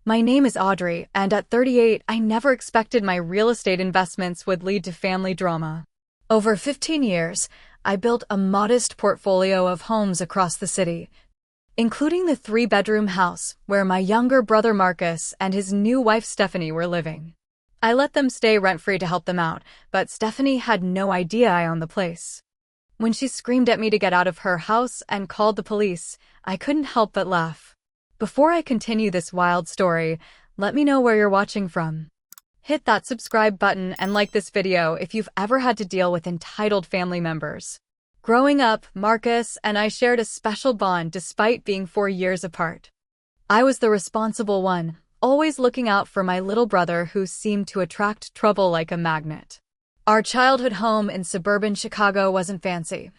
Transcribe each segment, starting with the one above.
My name is Audrey, and at 38, I never expected my real estate investments would lead to family drama. Over 15 years, I built a modest portfolio of homes across the city, including the 3-bedroom house where my younger brother Marcus and his new wife Stephanie were living. I let them stay rent-free to help them out, but Stephanie had no idea I owned the place. When she screamed at me to get out of her house and called the police, I couldn't help but laugh. Before I continue this wild story, let me know where you're watching from. Hit that subscribe button and like this video if you've ever had to deal with entitled family members. Growing up, Marcus and I shared a special bond despite being 4 years apart. I was the responsible one, always looking out for my little brother who seemed to attract trouble like a magnet. Our childhood home in suburban Chicago wasn't fancy,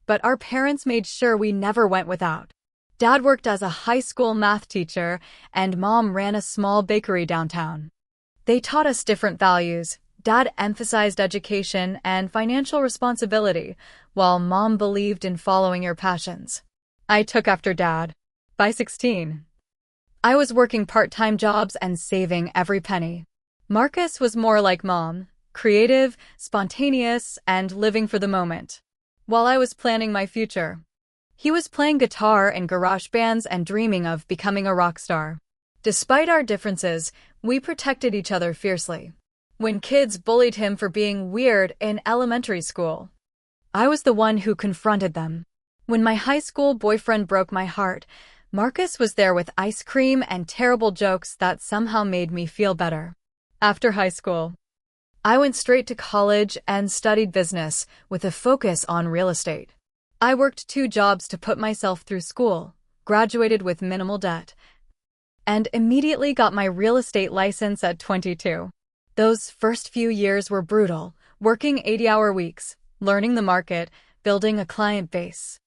but our parents made sure we never went without. Dad worked as a high school math teacher, and Mom ran a small bakery downtown. They taught us different values. Dad emphasized education and financial responsibility, while Mom believed in following your passions. I took after Dad. By 16, I was working part-time jobs and saving every penny. Marcus was more like Mom, creative, spontaneous, and living for the moment. While I was planning my future, he was playing guitar in garage bands and dreaming of becoming a rock star. Despite our differences, we protected each other fiercely. When kids bullied him for being weird in elementary school, I was the one who confronted them. When my high school boyfriend broke my heart, Marcus was there with ice cream and terrible jokes that somehow made me feel better. After high school, I went straight to college and studied business with a focus on real estate. I worked 2 jobs to put myself through school, graduated with minimal debt, and immediately got my real estate license at 22. Those first few years were brutal, working 80-hour weeks, learning the market, building a client base.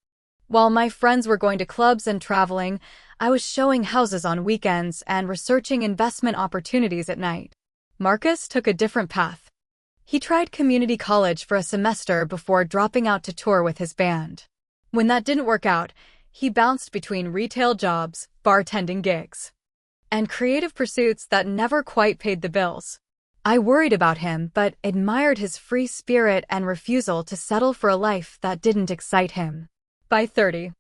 While my friends were going to clubs and traveling, I was showing houses on weekends and researching investment opportunities at night. Marcus took a different path. He tried community college for a semester before dropping out to tour with his band. When that didn't work out, he bounced between retail jobs, bartending gigs, and creative pursuits that never quite paid the bills. I worried about him, but admired his free spirit and refusal to settle for a life that didn't excite him. By 30,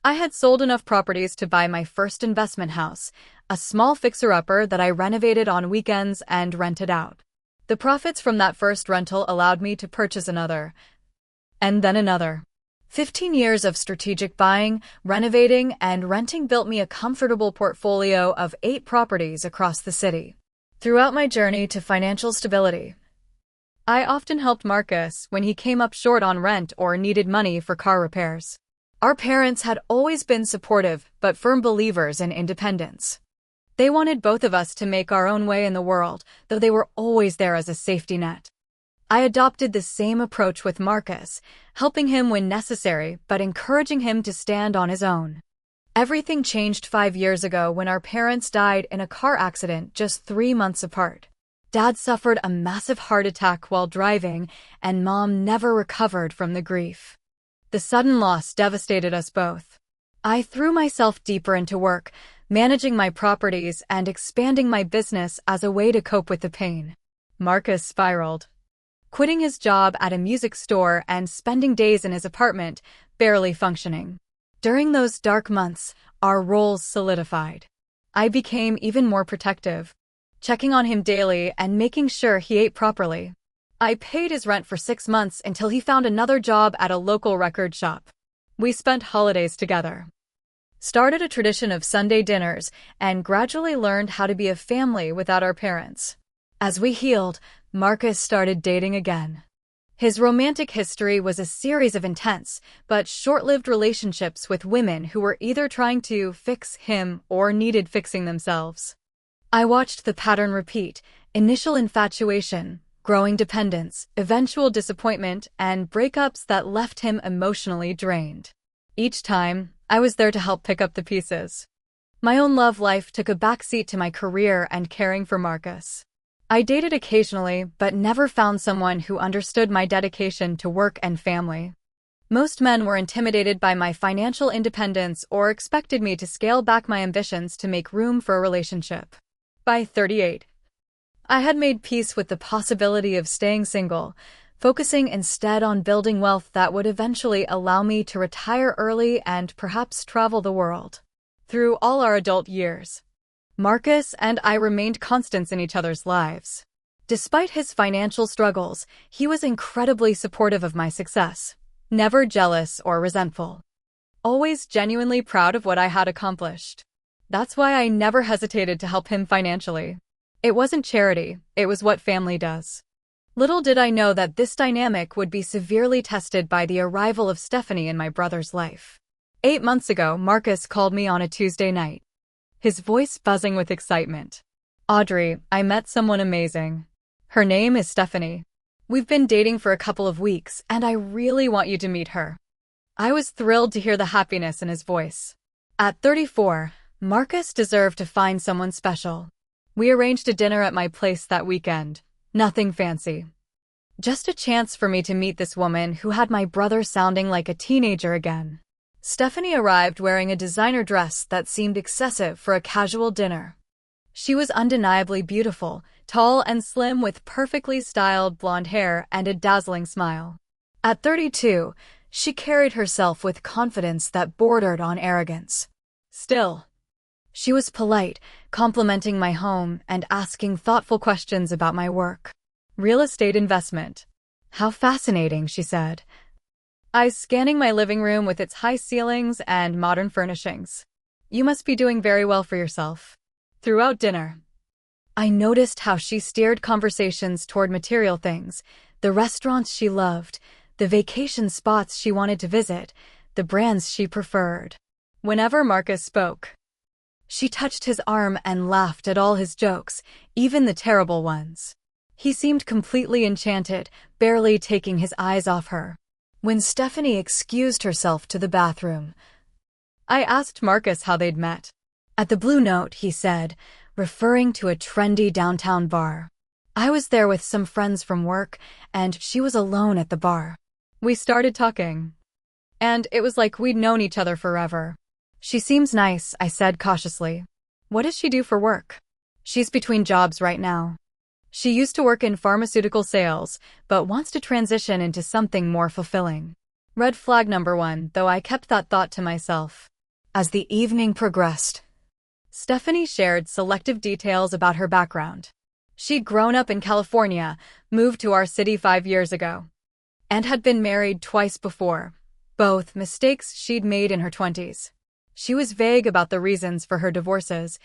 I had sold enough properties to buy my first investment house, a small fixer-upper that I renovated on weekends and rented out. The profits from that first rental allowed me to purchase another, and then another. 15 years of strategic buying, renovating, and renting built me a comfortable portfolio of 8 properties across the city. Throughout my journey to financial stability, I often helped Marcus when he came up short on rent or needed money for car repairs. Our parents had always been supportive but firm believers in independence. They wanted both of us to make our own way in the world, though they were always there as a safety net. I adopted the same approach with Marcus, helping him when necessary but encouraging him to stand on his own. Everything changed 5 years ago when our parents died in a car accident just 3 months apart. Dad suffered a massive heart attack while driving, and Mom never recovered from the grief. The sudden loss devastated us both. I threw myself deeper into work, managing my properties and expanding my business as a way to cope with the pain. Marcus spiraled, quitting his job at a music store and spending days in his apartment, barely functioning. During those dark months, our roles solidified. I became even more protective, checking on him daily and making sure he ate properly. I paid his rent for 6 months until he found another job at a local record shop. We spent holidays together, started a tradition of Sunday dinners, and gradually learned how to be a family without our parents. As we healed, Marcus started dating again. His romantic history was a series of intense but short-lived relationships with women who were either trying to fix him or needed fixing themselves. I watched the pattern repeat: initial infatuation, growing dependence, eventual disappointment, and breakups that left him emotionally drained. Each time, I was there to help pick up the pieces. My own love life took a backseat to my career and caring for Marcus. I dated occasionally, but never found someone who understood my dedication to work and family. Most men were intimidated by my financial independence or expected me to scale back my ambitions to make room for a relationship. By 38, I had made peace with the possibility of staying single, focusing instead on building wealth that would eventually allow me to retire early and perhaps travel the world. Through all our adult years, Marcus and I remained constants in each other's lives. Despite his financial struggles, he was incredibly supportive of my success, never jealous or resentful, always genuinely proud of what I had accomplished. That's why I never hesitated to help him financially. It wasn't charity, it was what family does. Little did I know that this dynamic would be severely tested by the arrival of Stephanie in my brother's life. 8 months ago, Marcus called me on a Tuesday night, his voice buzzing with excitement. "Audrey, I met someone amazing. Her name is Stephanie. We've been dating for a couple of weeks, and I really want you to meet her." I was thrilled to hear the happiness in his voice. At 34, Marcus deserved to find someone special. We arranged a dinner at my place that weekend. Nothing fancy. Just a chance for me to meet this woman who had my brother sounding like a teenager again. Stephanie arrived wearing a designer dress that seemed excessive for a casual dinner. She was undeniably beautiful, tall and slim with perfectly styled blonde hair and a dazzling smile. At 32, she carried herself with confidence that bordered on arrogance. Still, she was polite, complimenting my home and asking thoughtful questions about my work. "Real estate investment. How fascinating," she said, eyes scanning my living room with its high ceilings and modern furnishings. "You must be doing very well for yourself." Throughout dinner, I noticed how she steered conversations toward material things, the restaurants she loved, the vacation spots she wanted to visit, the brands she preferred. Whenever Marcus spoke, she touched his arm and laughed at all his jokes, even the terrible ones. He seemed completely enchanted, barely taking his eyes off her. When Stephanie excused herself to the bathroom, I asked Marcus how they'd met. "At the Blue Note," he said, referring to a trendy downtown bar. "I was there with some friends from work, and she was alone at the bar. We started talking, and it was like we'd known each other forever." "She seems nice," I said cautiously. "What does she do for work?" "She's between jobs right now. She used to work in pharmaceutical sales, but wants to transition into something more fulfilling." Red flag number 1, though I kept that thought to myself. As the evening progressed, Stephanie shared selective details about her background. She'd grown up in California, moved to our city 5 years ago, and had been married twice before, both mistakes she'd made in her 20s. She was vague about the reasons for her divorces,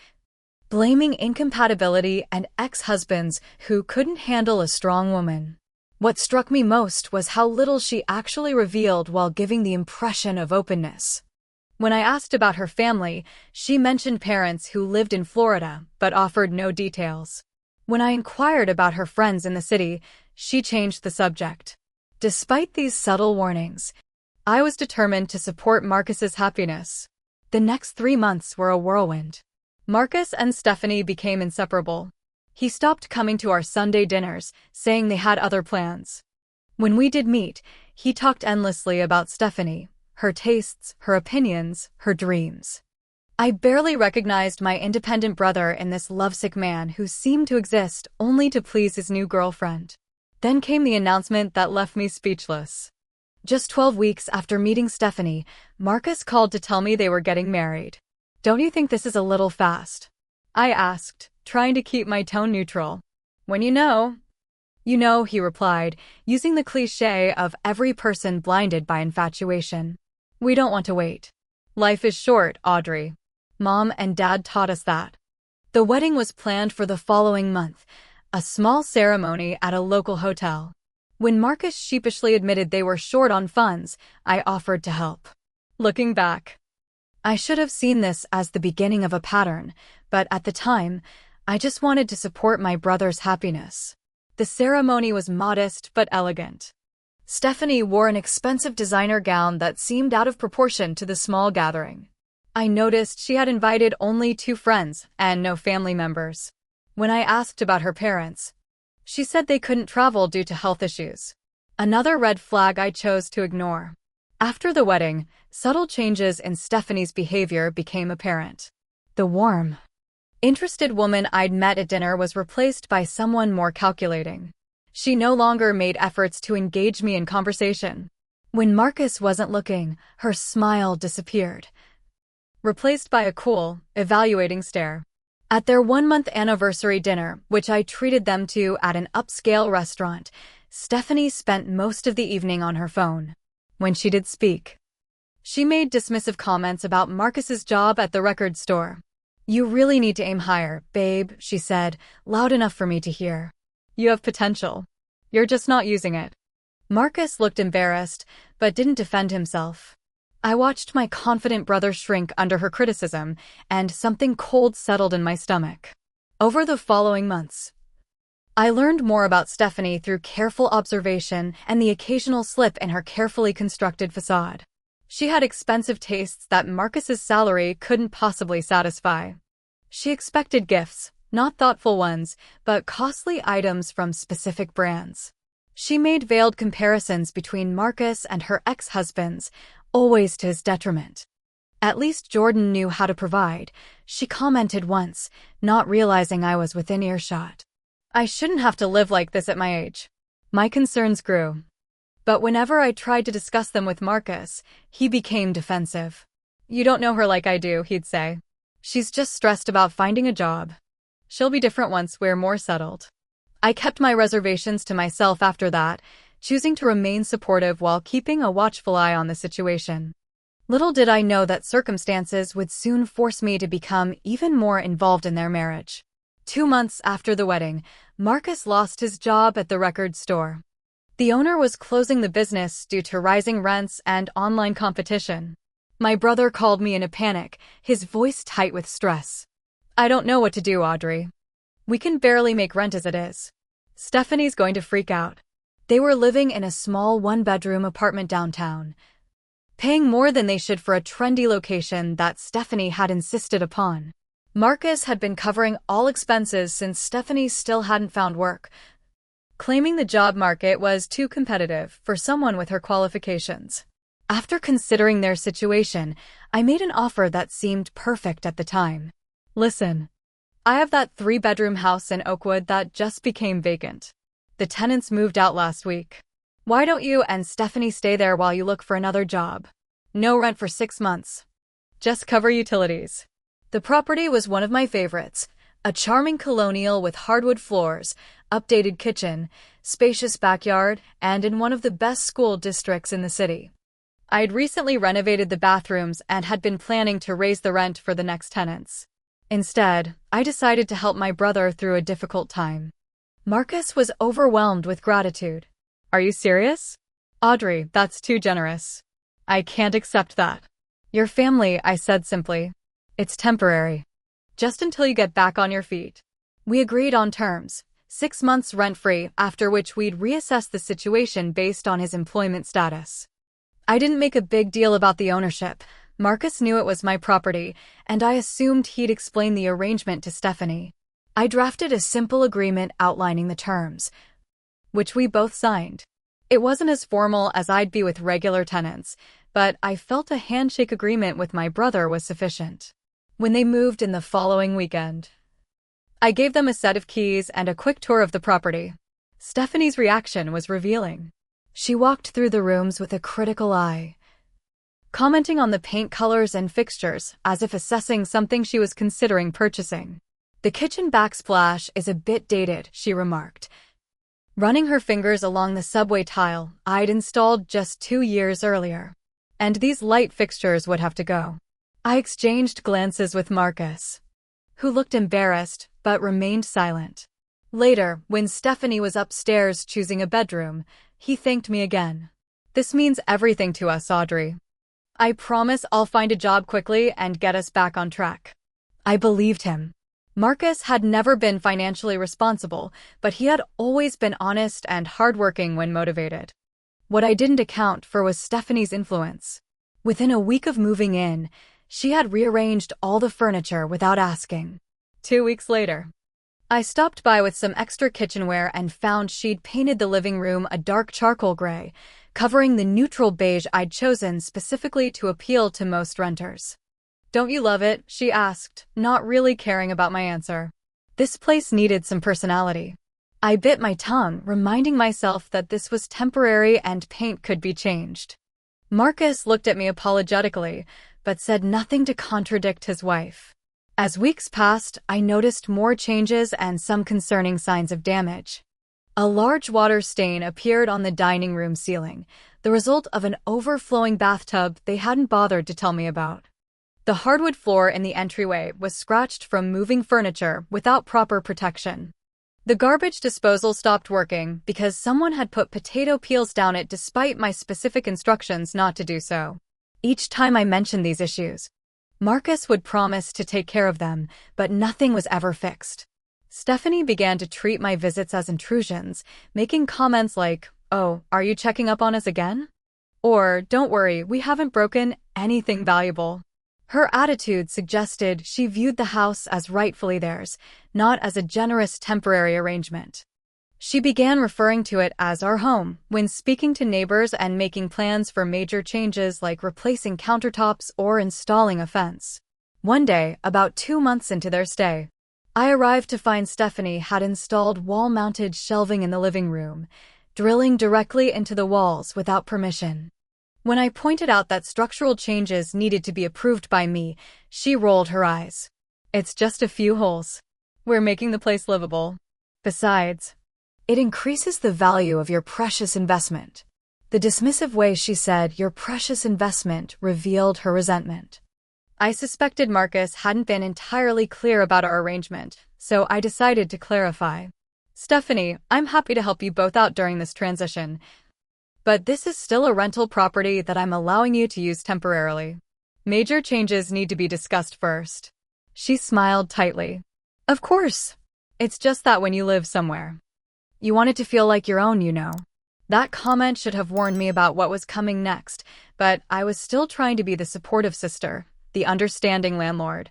blaming incompatibility and ex-husbands who couldn't handle a strong woman. What struck me most was how little she actually revealed while giving the impression of openness. When I asked about her family, she mentioned parents who lived in Florida, but offered no details. When I inquired about her friends in the city, she changed the subject. Despite these subtle warnings, I was determined to support Marcus's happiness. The next 3 months were a whirlwind. Marcus and Stephanie became inseparable. He stopped coming to our Sunday dinners, saying they had other plans. When we did meet, he talked endlessly about Stephanie, her tastes, her opinions, her dreams. I barely recognized my independent brother in this lovesick man who seemed to exist only to please his new girlfriend. Then came the announcement that left me speechless. Just 12 weeks after meeting Stephanie, Marcus called to tell me they were getting married. "Don't you think this is a little fast?" I asked, trying to keep my tone neutral. "When you know, he replied, using the cliché of every person blinded by infatuation. "We don't want to wait. Life is short, Audrey. Mom and Dad taught us that." The wedding was planned for the following month, a small ceremony at a local hotel. When Marcus sheepishly admitted they were short on funds, I offered to help. Looking back, I should have seen this as the beginning of a pattern, but at the time, I just wanted to support my brother's happiness. The ceremony was modest but elegant. Stephanie wore an expensive designer gown that seemed out of proportion to the small gathering. I noticed she had invited only 2 friends and no family members. When I asked about her parents, she said they couldn't travel due to health issues. Another red flag I chose to ignore. After the wedding, subtle changes in Stephanie's behavior became apparent. The warm, interested woman I'd met at dinner was replaced by someone more calculating. She no longer made efforts to engage me in conversation. When Marcus wasn't looking, her smile disappeared, replaced by a cool, evaluating stare. At their 1-month anniversary dinner, which I treated them to at an upscale restaurant, Stephanie spent most of the evening on her phone. When she did speak, she made dismissive comments about Marcus's job at the record store. "You really need to aim higher, babe," she said, loud enough for me to hear. "You have potential. You're just not using it." Marcus looked embarrassed, but didn't defend himself. I watched my confident brother shrink under her criticism, and something cold settled in my stomach. Over the following months, I learned more about Stephanie through careful observation and the occasional slip in her carefully constructed facade. She had expensive tastes that Marcus's salary couldn't possibly satisfy. She expected gifts, not thoughtful ones, but costly items from specific brands. She made veiled comparisons between Marcus and her ex-husbands, always to his detriment. "At least Jordan knew how to provide," she commented once, not realizing I was within earshot. I shouldn't have to live like this at my age. My concerns grew. But whenever I tried to discuss them with Marcus, he became defensive. "You don't know her like I do," he'd say. "She's just stressed about finding a job. She'll be different once we're more settled." I kept my reservations to myself after that, choosing to remain supportive while keeping a watchful eye on the situation. Little did I know that circumstances would soon force me to become even more involved in their marriage. 2 months after the wedding, Marcus lost his job at the record store. The owner was closing the business due to rising rents and online competition. My brother called me in a panic, his voice tight with stress. "I don't know what to do, Audrey. We can barely make rent as it is. Stephanie's going to freak out." They were living in a small 1-bedroom apartment downtown, paying more than they should for a trendy location that Stephanie had insisted upon. Marcus had been covering all expenses since Stephanie still hadn't found work, claiming the job market was too competitive for someone with her qualifications. After considering their situation, I made an offer that seemed perfect at the time. "Listen, I have that 3-bedroom house in Oakwood that just became vacant. The tenants moved out last week. Why don't you and Stephanie stay there while you look for another job? No rent for 6 months. Just cover utilities." The property was one of my favorites, a charming colonial with hardwood floors, updated kitchen, spacious backyard, and in one of the best school districts in the city. I'd recently renovated the bathrooms and had been planning to raise the rent for the next tenants. Instead, I decided to help my brother through a difficult time. Marcus was overwhelmed with gratitude. "Are you serious? Audrey, that's too generous. I can't accept that." "Your family," I said simply. "It's temporary. Just until you get back on your feet." We agreed on terms, 6 months rent-free, after which we'd reassess the situation based on his employment status. I didn't make a big deal about the ownership. Marcus knew it was my property, and I assumed he'd explain the arrangement to Stephanie. I drafted a simple agreement outlining the terms, which we both signed. It wasn't as formal as I'd be with regular tenants, but I felt a handshake agreement with my brother was sufficient. When they moved in the following weekend, I gave them a set of keys and a quick tour of the property. Stephanie's reaction was revealing. She walked through the rooms with a critical eye, commenting on the paint colors and fixtures as if assessing something she was considering purchasing. "The kitchen backsplash is a bit dated," she remarked, running her fingers along the subway tile I'd installed just 2 years earlier. "And these light fixtures would have to go." I exchanged glances with Marcus, who looked embarrassed but remained silent. Later, when Stephanie was upstairs choosing a bedroom, he thanked me again. "This means everything to us, Audrey. I promise I'll find a job quickly and get us back on track." I believed him. Marcus had never been financially responsible, but he had always been honest and hardworking when motivated. What I didn't account for was Stephanie's influence. Within a week of moving in, she had rearranged all the furniture without asking. 2 weeks later, I stopped by with some extra kitchenware and found she'd painted the living room a dark charcoal gray, covering the neutral beige I'd chosen specifically to appeal to most renters. "Don't you love it?" she asked, not really caring about my answer. This place needed some personality. I bit my tongue, reminding myself that this was temporary and paint could be changed. Marcus looked at me apologetically, but said nothing to contradict his wife. As weeks passed, I noticed more changes and some concerning signs of damage. A large water stain appeared on the dining room ceiling, the result of an overflowing bathtub they hadn't bothered to tell me about. The hardwood floor in the entryway was scratched from moving furniture without proper protection. The garbage disposal stopped working because someone had put potato peels down it despite my specific instructions not to do so. Each time I mentioned these issues, Marcus would promise to take care of them, but nothing was ever fixed. Stephanie began to treat my visits as intrusions, making comments like, "Oh, are you checking up on us again?" Or, "Don't worry, we haven't broken anything valuable." Her attitude suggested she viewed the house as rightfully theirs, not as a generous temporary arrangement. She began referring to it as our home when speaking to neighbors and making plans for major changes like replacing countertops or installing a fence. One day, about 2 months into their stay, I arrived to find Stephanie had installed wall-mounted shelving in the living room, drilling directly into the walls without permission. When I pointed out that structural changes needed to be approved by me, she rolled her eyes. "It's just a few holes. We're making the place livable. Besides, it increases the value of your precious investment." The dismissive way she said "your precious investment" revealed her resentment. I suspected Marcus hadn't been entirely clear about our arrangement, so I decided to clarify. "Stephanie, I'm happy to help you both out during this transition, but this is still a rental property that I'm allowing you to use temporarily. Major changes need to be discussed first." She smiled tightly. "Of course. It's just that when you live somewhere, you want it to feel like your own, you know." That comment should have warned me about what was coming next, but I was still trying to be the supportive sister, the understanding landlord,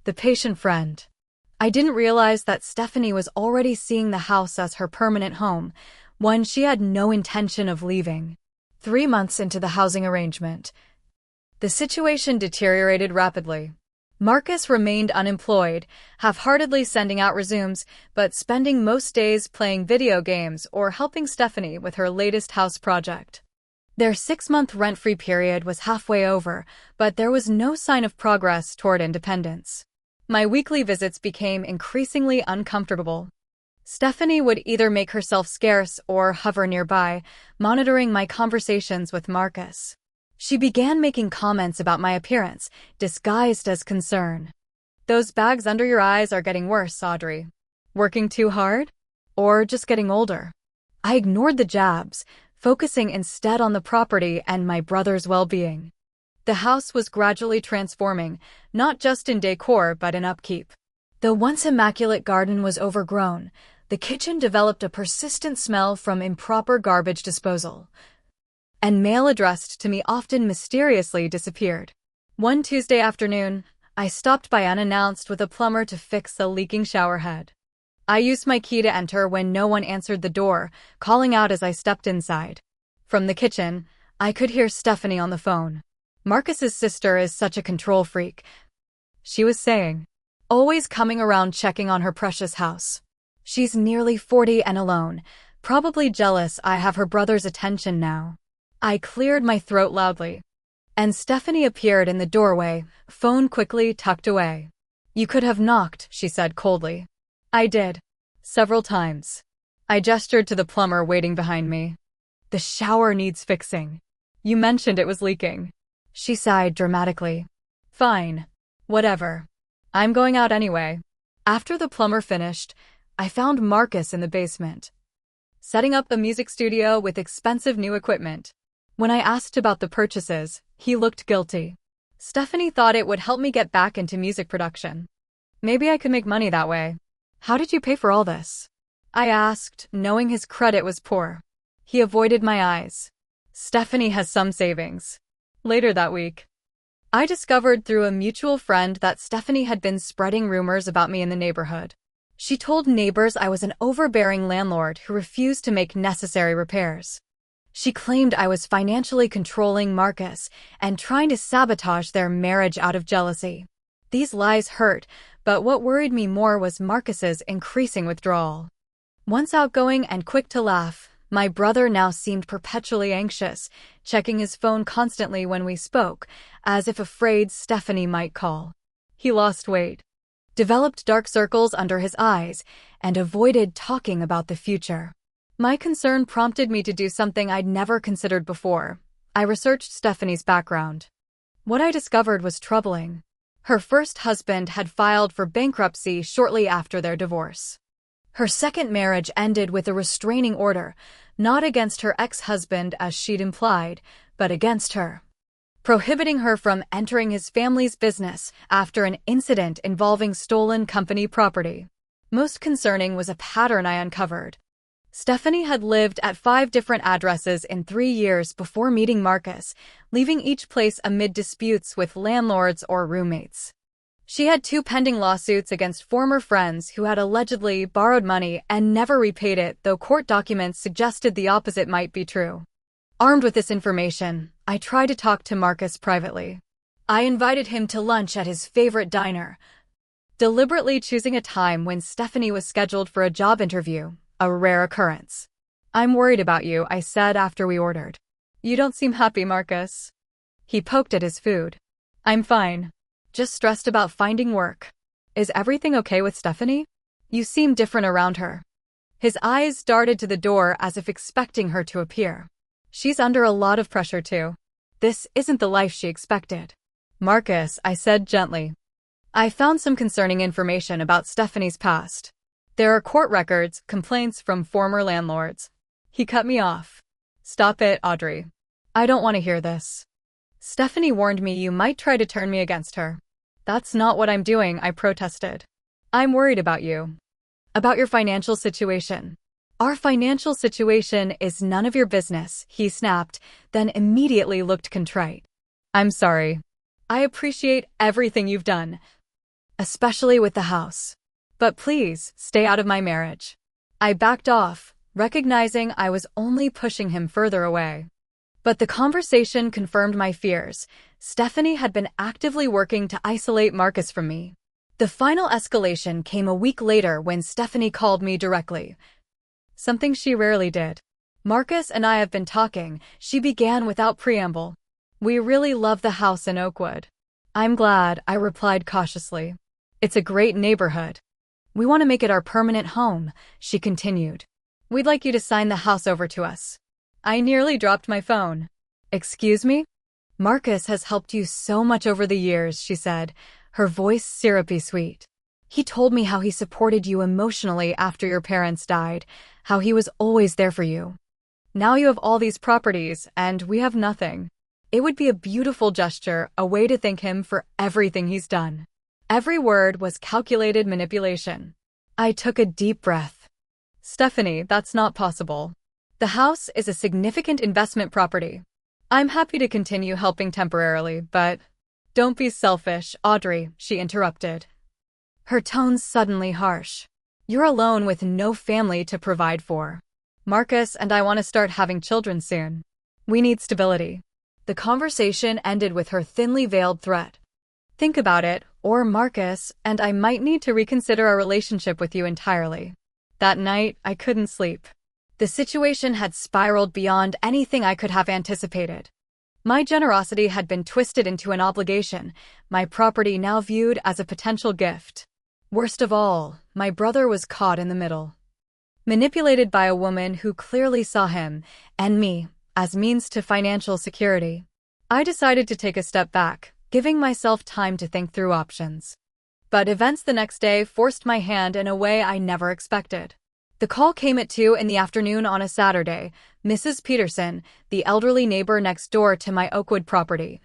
the patient friend. I didn't realize that Stephanie was already seeing the house as her permanent home, one she had no intention of leaving. 3 months into the housing arrangement, the situation deteriorated rapidly. Marcus remained unemployed, half-heartedly sending out resumes, but spending most days playing video games or helping Stephanie with her latest house project. Their 6-month rent-free period was halfway over, but there was no sign of progress toward independence. My weekly visits became increasingly uncomfortable. Stephanie would either make herself scarce or hover nearby, monitoring my conversations with Marcus. She began making comments about my appearance, disguised as concern. "Those bags under your eyes are getting worse, Audrey. Working too hard? Or just getting older?" I ignored the jabs, focusing instead on the property and my brother's well-being. The house was gradually transforming, not just in decor but in upkeep. The once immaculate garden was overgrown. The kitchen developed a persistent smell from improper garbage disposal, and mail addressed to me often mysteriously disappeared. One Tuesday afternoon, I stopped by unannounced with a plumber to fix a leaking shower head. I used my key to enter when no one answered the door, calling out as I stepped inside. From the kitchen, I could hear Stephanie on the phone. "Marcus's sister is such a control freak," she was saying. "Always coming around checking on her precious house. She's nearly 40 and alone, probably jealous I have her brother's attention now." I cleared my throat loudly, and Stephanie appeared in the doorway, phone quickly tucked away. "You could have knocked," she said coldly. I did. Several times. I gestured to the plumber waiting behind me. "The shower needs fixing. You mentioned it was leaking." She sighed dramatically. "Fine. Whatever. I'm going out anyway." After the plumber finished, I found Marcus in the basement, setting up a music studio with expensive new equipment. When I asked about the purchases, he looked guilty. Stephanie thought it would help me get back into music production. Maybe I could make money that way. "How did you pay for all this?" I asked, knowing his credit was poor. He avoided my eyes. "Stephanie has some savings." Later that week, I discovered through a mutual friend that Stephanie had been spreading rumors about me in the neighborhood. She told neighbors I was an overbearing landlord who refused to make necessary repairs. She claimed I was financially controlling Marcus and trying to sabotage their marriage out of jealousy. These lies hurt, but what worried me more was Marcus's increasing withdrawal. Once outgoing and quick to laugh, my brother now seemed perpetually anxious, checking his phone constantly when we spoke, as if afraid Stephanie might call. He lost weight, developed dark circles under his eyes, and avoided talking about the future. My concern prompted me to do something I'd never considered before. I researched Stephanie's background. What I discovered was troubling. Her first husband had filed for bankruptcy shortly after their divorce. Her second marriage ended with a restraining order, not against her ex-husband as she'd implied, but against her, prohibiting her from entering his family's business after an incident involving stolen company property. Most concerning was a pattern I uncovered. Stephanie had lived at 5 different addresses in 3 years before meeting Marcus, leaving each place amid disputes with landlords or roommates. She had 2 pending lawsuits against former friends who had allegedly borrowed money and never repaid it, though court documents suggested the opposite might be true. Armed with this information, I tried to talk to Marcus privately. I invited him to lunch at his favorite diner, deliberately choosing a time when Stephanie was scheduled for a job interview, a rare occurrence. "I'm worried about you," I said after we ordered. "You don't seem happy, Marcus." He poked at his food. "I'm fine. Just stressed about finding work. Is everything okay with Stephanie? You seem different around her." His eyes darted to the door as if expecting her to appear. "She's under a lot of pressure too. This isn't the life she expected." "Marcus," I said gently, "I found some concerning information about Stephanie's past. There are court records, complaints from former landlords." He cut me off. "Stop it, Audrey. I don't want to hear this. Stephanie warned me you might try to turn me against her." "That's not what I'm doing," I protested. "I'm worried about you. About your financial situation." "Our financial situation is none of your business," he snapped, then immediately looked contrite. "I'm sorry. I appreciate everything you've done, especially with the house. But please, stay out of my marriage." I backed off, recognizing I was only pushing him further away. But the conversation confirmed my fears. Stephanie had been actively working to isolate Marcus from me. The final escalation came a week later when Stephanie called me directly. Something she rarely did. "Marcus and I have been talking," she began without preamble. "We really love the house in Oakwood." "I'm glad," I replied cautiously. "It's a great neighborhood. We want to make it our permanent home," she continued. "We'd like you to sign the house over to us." I nearly dropped my phone. "Excuse me?" "Marcus has helped you so much over the years," she said, her voice syrupy sweet. "He told me how he supported you emotionally after your parents died, how he was always there for you. Now you have all these properties, and we have nothing. It would be a beautiful gesture, a way to thank him for everything he's done." Every word was calculated manipulation. I took a deep breath. "Stephanie, that's not possible. The house is a significant investment property. I'm happy to continue helping temporarily, but—" "Don't be selfish, Audrey," she interrupted, her tone suddenly harsh. "You're alone with no family to provide for. Marcus and I want to start having children soon. We need stability." The conversation ended with her thinly veiled threat. "Think about it, or Marcus and I might need to reconsider our relationship with you entirely." That night, I couldn't sleep. The situation had spiraled beyond anything I could have anticipated. My generosity had been twisted into an obligation, my property now viewed as a potential gift. Worst of all, my brother was caught in the middle, manipulated by a woman who clearly saw him, and me, as means to financial security. I decided to take a step back, giving myself time to think through options. But events the next day forced my hand in a way I never expected. The call came at 2 in the afternoon on a Saturday. Mrs. Peterson, the elderly neighbor next door to my Oakwood property,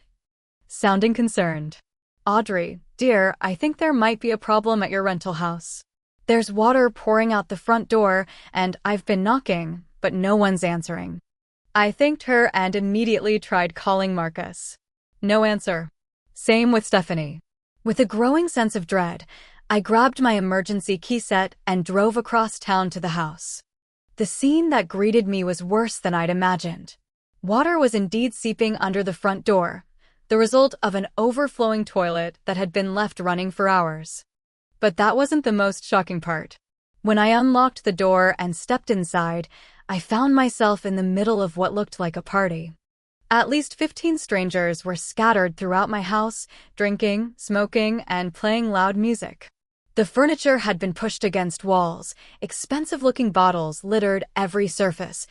sounding concerned. "Audrey, dear, I think there might be a problem at your rental house. There's water pouring out the front door, and I've been knocking, but no one's answering." I thanked her and immediately tried calling Marcus. No answer. Same with Stephanie. With a growing sense of dread, I grabbed my emergency key set and drove across town to the house. The scene that greeted me was worse than I'd imagined. Water was indeed seeping under the front door, the result of an overflowing toilet that had been left running for hours. But that wasn't the most shocking part. When I unlocked the door and stepped inside, I found myself in the middle of what looked like a party. At least 15 strangers were scattered throughout my house, drinking, smoking, and playing loud music. The furniture had been pushed against walls, expensive-looking bottles littered every surface,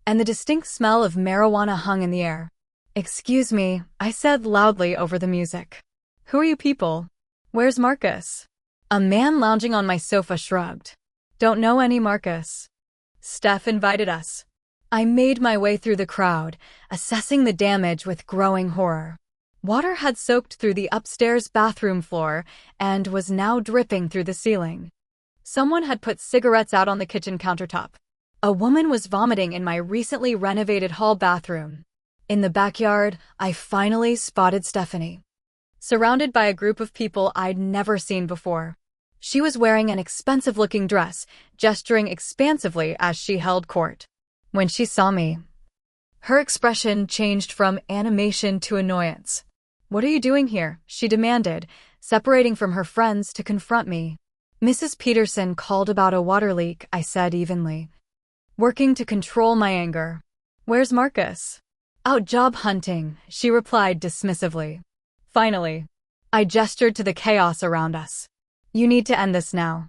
and the distinct smell of marijuana hung in the air. "Excuse me," I said loudly over the music. "Who are you people? Where's Marcus?" A man lounging on my sofa shrugged. "Don't know any Marcus. Steph invited us." I made my way through the crowd, assessing the damage with growing horror. Water had soaked through the upstairs bathroom floor and was now dripping through the ceiling. Someone had put cigarettes out on the kitchen countertop. A woman was vomiting in my recently renovated hall bathroom. In the backyard, I finally spotted Stephanie, surrounded by a group of people I'd never seen before. She was wearing an expensive-looking dress, gesturing expansively as she held court. When she saw me, her expression changed from animation to annoyance. "What are you doing here?" she demanded, separating from her friends to confront me. "Mrs. Peterson called about a water leak," I said evenly, working to control my anger. "Where's Marcus?" "Out job hunting," she replied dismissively. Finally, I gestured to the chaos around us. "You need to end this now.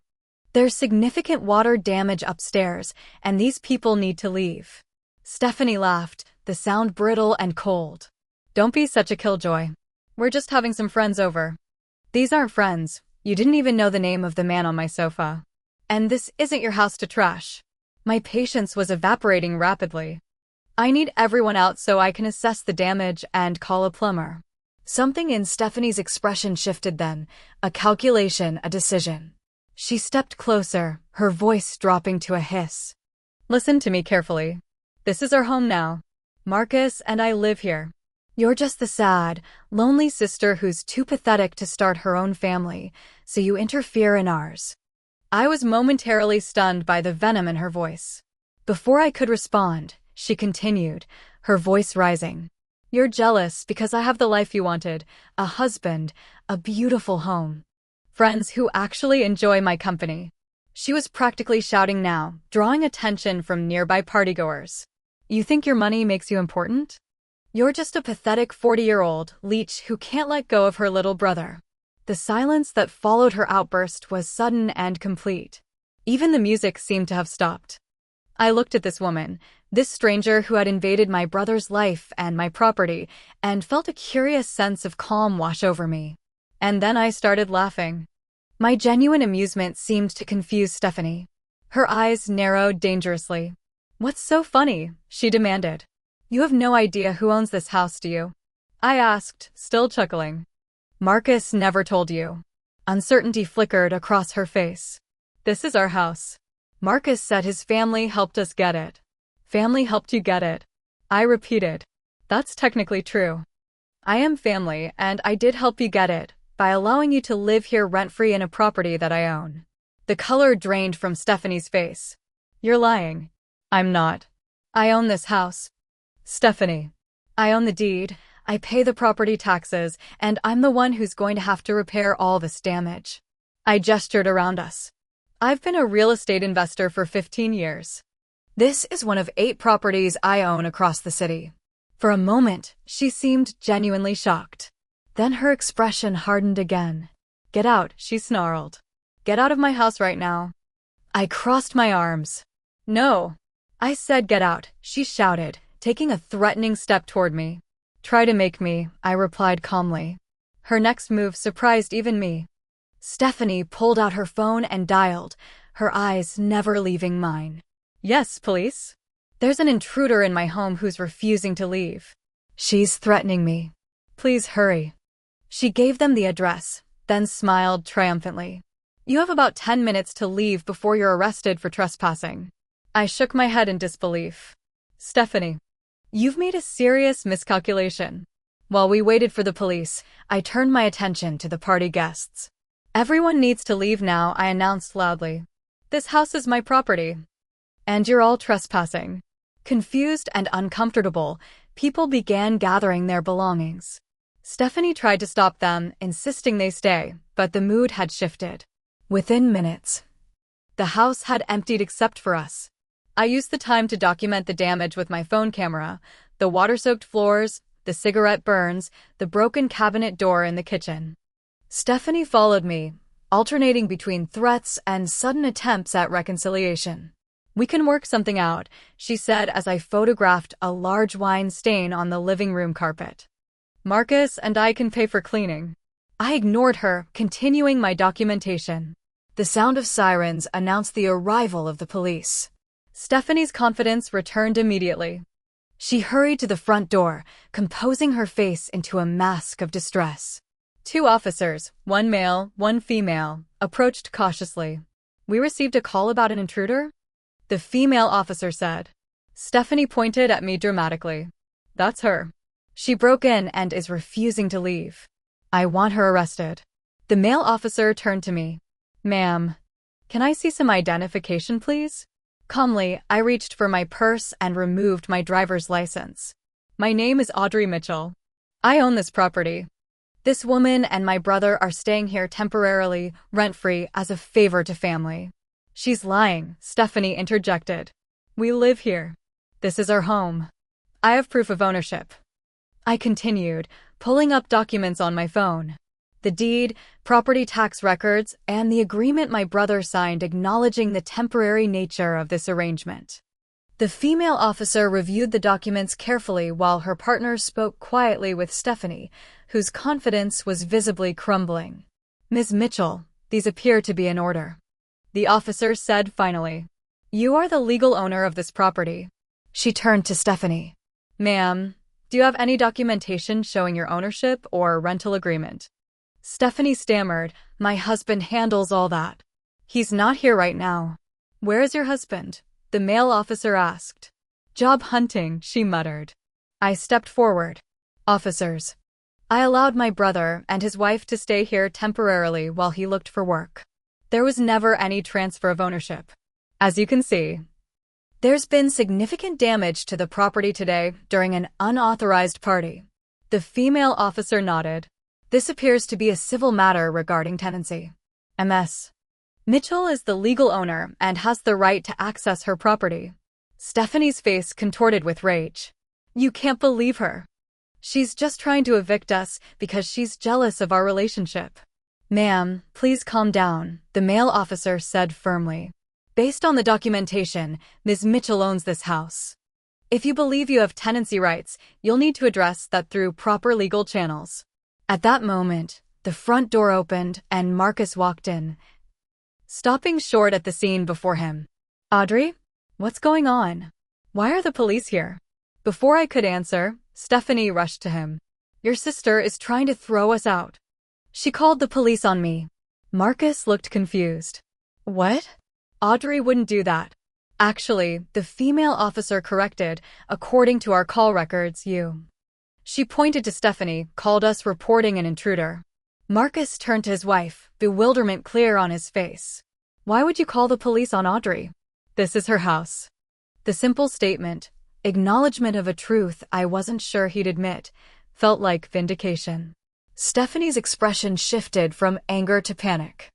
There's significant water damage upstairs, and these people need to leave." Stephanie laughed, the sound brittle and cold. "Don't be such a killjoy. We're just having some friends over." "These aren't friends. You didn't even know the name of the man on my sofa. And this isn't your house to trash." My patience was evaporating rapidly. "I need everyone out so I can assess the damage and call a plumber." Something in Stephanie's expression shifted then, a calculation, a decision. She stepped closer, her voice dropping to a hiss. "Listen to me carefully. This is our home now. Marcus and I live here. You're just the sad, lonely sister who's too pathetic to start her own family, so you interfere in ours." I was momentarily stunned by the venom in her voice. Before I could respond, she continued, her voice rising. "You're jealous because I have the life you wanted, a husband, a beautiful home, friends who actually enjoy my company." She was practically shouting now, drawing attention from nearby partygoers. "You think your money makes you important? You're just a pathetic 40-year-old leech who can't let go of her little brother." The silence that followed her outburst was sudden and complete. Even the music seemed to have stopped. I looked at this woman, this stranger who had invaded my brother's life and my property, and felt a curious sense of calm wash over me. And then I started laughing. My genuine amusement seemed to confuse Stephanie. Her eyes narrowed dangerously. "What's so funny?" she demanded. "You have no idea who owns this house, do you?" I asked, still chuckling. "Marcus never told you." Uncertainty flickered across her face. "This is our house. Marcus said his family helped us get it." "Family helped you get it?" I repeated. "That's technically true. I am family, and I did help you get it by allowing you to live here rent-free in a property that I own." The color drained from Stephanie's face. "You're lying." "I'm not. I own this house. Stephanie. I own the deed, I pay the property taxes, and I'm the one who's going to have to repair all this damage." I gestured around us. "I've been a real estate investor for 15 years. This is one of 8 properties I own across the city." For a moment, she seemed genuinely shocked. Then her expression hardened again. "Get out," she snarled. "Get out of my house right now." I crossed my arms. "No." I said get out, she shouted, taking a threatening step toward me. "Try to make me," I replied calmly. Her next move surprised even me. Stephanie pulled out her phone and dialed, her eyes never leaving mine. "Yes, police? There's an intruder in my home who's refusing to leave. She's threatening me. Please hurry." She gave them the address, then smiled triumphantly. "You have about 10 minutes to leave before you're arrested for trespassing." I shook my head in disbelief. "Stephanie, you've made a serious miscalculation." While we waited for the police, I turned my attention to the party guests. "Everyone needs to leave now," I announced loudly. "This house is my property. And you're all trespassing." Confused and uncomfortable, people began gathering their belongings. Stephanie tried to stop them, insisting they stay, but the mood had shifted. Within minutes, the house had emptied except for us. I used the time to document the damage with my phone camera, the water-soaked floors, the cigarette burns, the broken cabinet door in the kitchen. Stephanie followed me, alternating between threats and sudden attempts at reconciliation. "We can work something out," she said as I photographed a large wine stain on the living room carpet. "Marcus and I can pay for cleaning." I ignored her, continuing my documentation. The sound of sirens announced the arrival of the police. Stephanie's confidence returned immediately. She hurried to the front door, composing her face into a mask of distress. 2 officers, one male, one female, approached cautiously. "We received a call about an intruder?" the female officer said. Stephanie pointed at me dramatically. "That's her. She broke in and is refusing to leave. I want her arrested." The male officer turned to me. "Ma'am, can I see some identification, please?" Calmly, I reached for my purse and removed my driver's license. "My name is Audrey Mitchell. I own this property. This woman and my brother are staying here temporarily, rent-free, as a favor to family." "She's lying," Stephanie interjected. "We live here. This is our home. I have proof of ownership." I continued, pulling up documents on my phone. The deed, property tax records, and the agreement my brother signed acknowledging the temporary nature of this arrangement. The female officer reviewed the documents carefully while her partner spoke quietly with Stephanie, whose confidence was visibly crumbling. "Ms. Mitchell, these appear to be in order," the officer said finally. "You are the legal owner of this property." She turned to Stephanie. "Ma'am, do you have any documentation showing your ownership or rental agreement?" Stephanie stammered, "My husband handles all that. He's not here right now." "Where is your husband?" the male officer asked. "Job hunting," she muttered. I stepped forward. "Officers, I allowed my brother and his wife to stay here temporarily while he looked for work. There was never any transfer of ownership. As you can see, there's been significant damage to the property today during an unauthorized party." The female officer nodded. "This appears to be a civil matter regarding tenancy. Ms. Mitchell is the legal owner and has the right to access her property." Stephanie's face contorted with rage. "You can't believe her. She's just trying to evict us because she's jealous of our relationship." "Ma'am, please calm down," the male officer said firmly. "Based on the documentation, Ms. Mitchell owns this house. If you believe you have tenancy rights, you'll need to address that through proper legal channels." At that moment, the front door opened and Marcus walked in, stopping short at the scene before him. "Audrey? What's going on? Why are the police here?" Before I could answer, Stephanie rushed to him. "Your sister is trying to throw us out. She called the police on me." Marcus looked confused. "What?" "Audrey wouldn't do that. Actually," the female officer corrected, "according to our call records, you." She pointed to Stephanie, "called us reporting an intruder." Marcus turned to his wife, bewilderment clear on his face. "Why would you call the police on Audrey? This is her house." The simple statement, acknowledgement of a truth I wasn't sure he'd admit, felt like vindication. Stephanie's expression shifted from anger to panic.